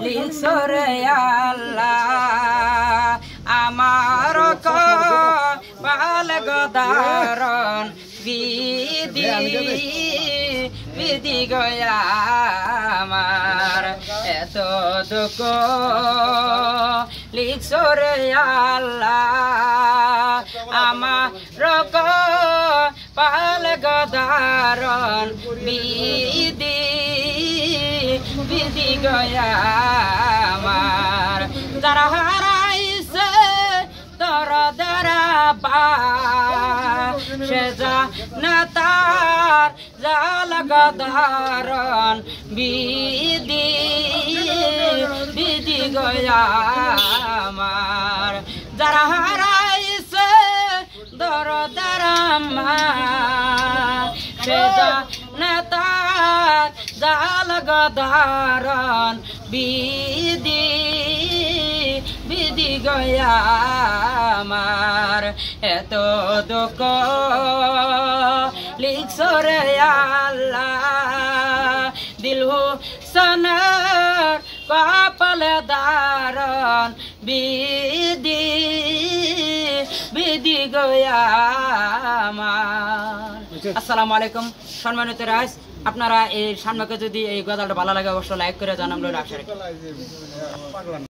লিখছো রে আল্লাহ আমার কপাল গদারণ বিধি বিধি গয়া আমার এত দুঃখ লিখছো রে আল্লাহ আমার কপাল গদারণ বিধি বিধি গয়া আমার যারা হারাইছে তোর দ্বারা সে জানে তার জাল গদারণ বিধি বিধি গয়া আমার যারা হারাইছে তোর দ্বারা সে জানে তার জাল গদারণ বিধি বিধি গয়া আমার এত দুঃখ লিখছো রে আল্লাহ দিলহু সনের কপালে দারণ বিধি বিধি গয়া আমার। আসসালামু আলাইকুম সম্মানিত রাইস, আপনারা এই সামনাকে যদি এই গজালটা ভালো লাগে অবশ্যই লাইক করে জানান।